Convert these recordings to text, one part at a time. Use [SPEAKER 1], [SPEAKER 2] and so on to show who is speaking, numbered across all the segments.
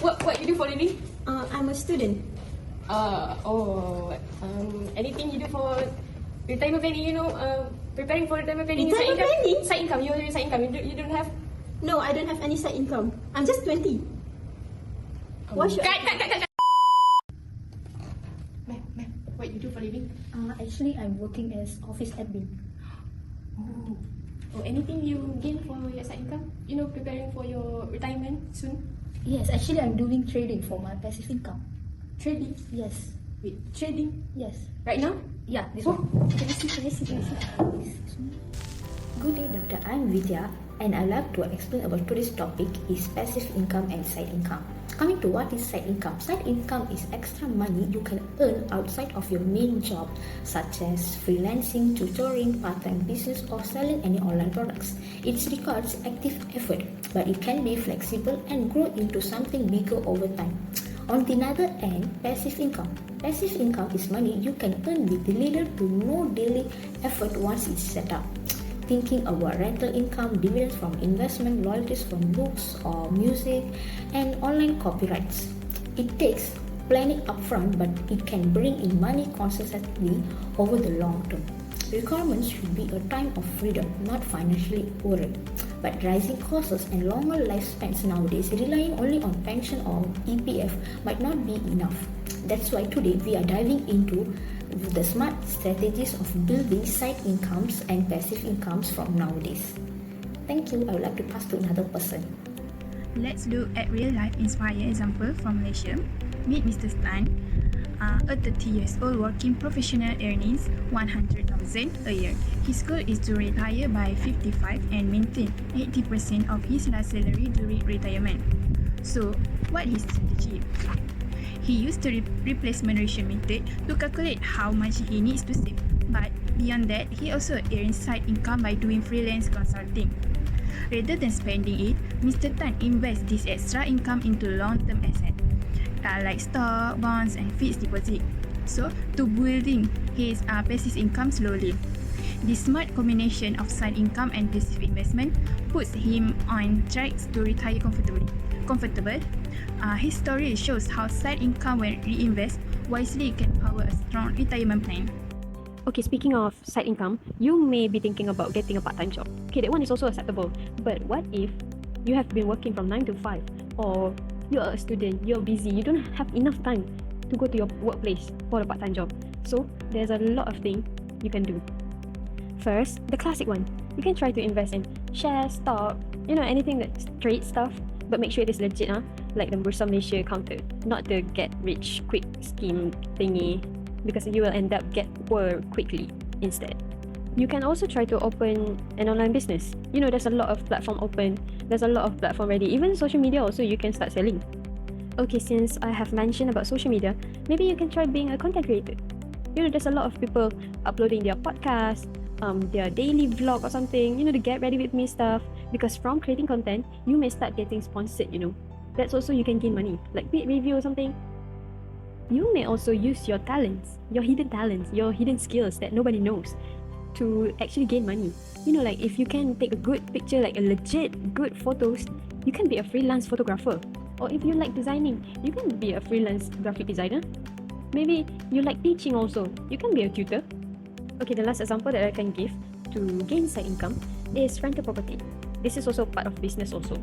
[SPEAKER 1] What you do for a living?
[SPEAKER 2] I'm a student.
[SPEAKER 1] Anything you do for retirement planning? Preparing for retirement planning.
[SPEAKER 2] Retirement planning?
[SPEAKER 1] Side income. Your side income. You don't have.
[SPEAKER 2] No, I don't have any side income. I'm just 20. What should
[SPEAKER 1] Cut. Ma'am, what you do for a living?
[SPEAKER 3] Actually, I'm working as office admin.
[SPEAKER 1] Oh, anything you gain for your side income? Preparing for your retirement soon.
[SPEAKER 3] Yes, actually, I'm doing trading for my passive income.
[SPEAKER 1] Trading.
[SPEAKER 3] Yes.
[SPEAKER 1] Wait, trading.
[SPEAKER 3] Yes.
[SPEAKER 1] Right now?
[SPEAKER 3] Yeah, this
[SPEAKER 1] Oh,
[SPEAKER 3] one.
[SPEAKER 1] can I see?
[SPEAKER 4] Good day, Doctor. I'm Vidya, and I'd like to explain about today's topic is passive income and side income. Coming to what is side income? Side income is extra money you can earn outside of your main job, such as freelancing, tutoring, part-time business, or selling any online products. It requires active effort, but it can be flexible and grow into something bigger over time. On the other end, passive income. Passive income is money you can earn with little to no daily effort once it's set up. Thinking about rental income, dividends from investment, royalties from books or music, and online copyrights. It takes planning upfront, but it can bring in money consistently over the long term. Requirements should be a time of freedom, not financially worried. But rising costs and longer lifespans nowadays, relying only on pension or EPF might not be enough. That's why today we are diving into the smart strategies of building side incomes and passive incomes from nowadays. Thank you. I would like to pass to another person.
[SPEAKER 5] Let's look at real-life inspired example from Malaysia. Meet Mr. Tan, a 30 years old working professional earnings 100,000 a year. His goal is to retire by 55 and maintain 80% of his last salary during retirement. So, what is his strategy? He used the replacement ratio method to calculate how much he needs to save. But beyond that, he also earns side income by doing freelance consulting. Rather than spending it, Mr. Tan invests this extra income into long-term assets like stock, bonds, and fixed deposit. So, to building his passive income slowly. This smart combination of side income and passive investment puts him on track to retire comfortable. His story shows how side income, when reinvested wisely, can power a strong retirement plan.
[SPEAKER 6] Okay, speaking of side income, you may be thinking about getting a part-time job. Okay, that one is also acceptable. But what if you have been working from 9 to 5, or you're a student, you're busy, you don't have enough time to go to your workplace for a part-time job? So, there's a lot of things you can do. First, the classic one. You can try to invest in shares, stock, anything that's trade stuff, but make sure it is legit, like the Bursa Malaysia counter, not the get rich quick scheme thingy, because you will end up get poor quickly instead. You can also try to open an online business. There's a lot of platform open, there's a lot of platform ready, even social media also you can start selling. Okay, since I have mentioned about social media, maybe you can try being a content creator. There's a lot of people uploading their podcast, their daily vlog or something, the get ready with me stuff, because from creating content, you may start getting sponsored, That's also you can gain money, like paid review or something. You may also use your talents, your hidden skills that nobody knows to actually gain money. Like if you can take a good picture, like a legit good photos, you can be a freelance photographer. Or if you like designing, you can be a freelance graphic designer. Maybe you like teaching also, you can be a tutor. Okay, the last example that I can give to gain side income is rental property. This is also part of business also.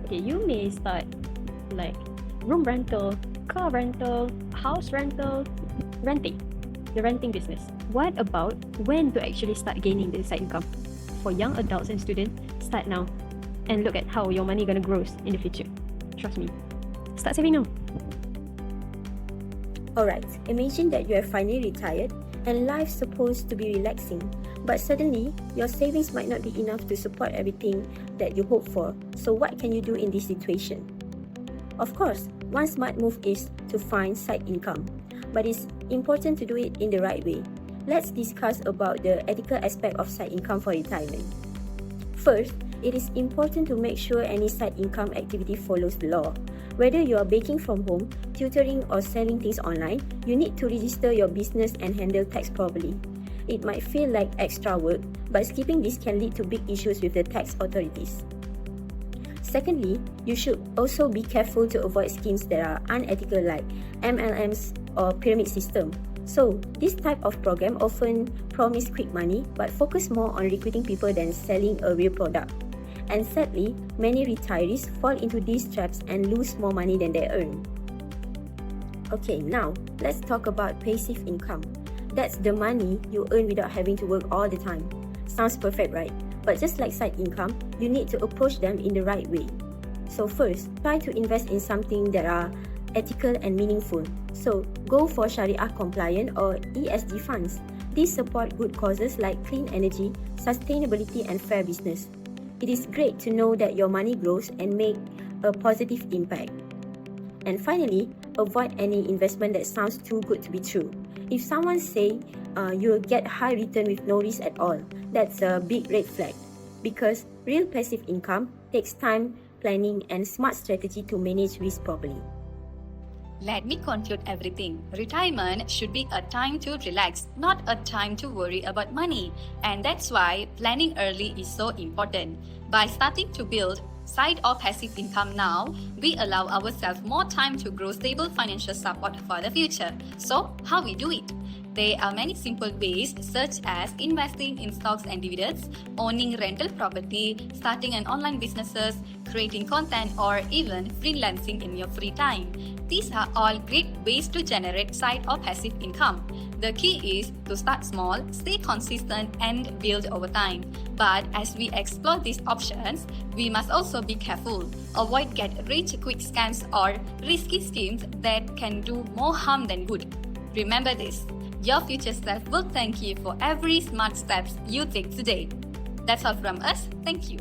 [SPEAKER 6] Okay, you may start like room rental, car rental, house rental, the renting business. What about when to actually start gaining this side income? For young adults and students, start now and look at how your money gonna grow in the future. Trust me. Start saving now.
[SPEAKER 2] Alright, imagine that you are finally retired and life's supposed to be relaxing, but suddenly your savings might not be enough to support everything that you hope for. So what can you do in this situation? Of course, one smart move is to find side income, but it's important to do it in the right way. Let's discuss about the ethical aspect of side income for retirement. First, it is important to make sure any side income activity follows the law. Whether you are baking from home, tutoring, or selling things online, you need to register your business and handle tax properly. It might feel like extra work, but skipping this can lead to big issues with the tax authorities. Secondly, you should also be careful to avoid schemes that are unethical like MLMs or pyramid system. So, this type of program often promise quick money but focus more on recruiting people than selling a real product. And sadly, many retirees fall into these traps and lose more money than they earn. Okay, now let's talk about passive income. That's the money you earn without having to work all the time. Sounds perfect, right? But just like side income, you need to approach them in the right way. So first, try to invest in something that are ethical and meaningful. So go for Sharia compliant or ESG funds. These support good causes like clean energy, sustainability and fair business. It is great to know that your money grows and make a positive impact. And finally, avoid any investment that sounds too good to be true. If someone say you'll get high return with no risk at all, that's a big red flag. Because real passive income takes time, planning and smart strategy to manage risk properly.
[SPEAKER 7] Let me conclude everything. Retirement should be a time to relax, not a time to worry about money. And that's why planning early is so important. By starting to build side or passive income now, we allow ourselves more time to grow stable financial support for the future. So, how we do it? There are many simple ways such as investing in stocks and dividends, owning rental property, starting an online businesses, creating content or even freelancing in your free time. These are all great ways to generate side or passive income. The key is to start small, stay consistent and build over time. But as we explore these options, we must also be careful. Avoid get-rich-quick scams or risky schemes that can do more harm than good. Remember this. Your future self will thank you for every smart steps you take today. That's all from us. Thank you.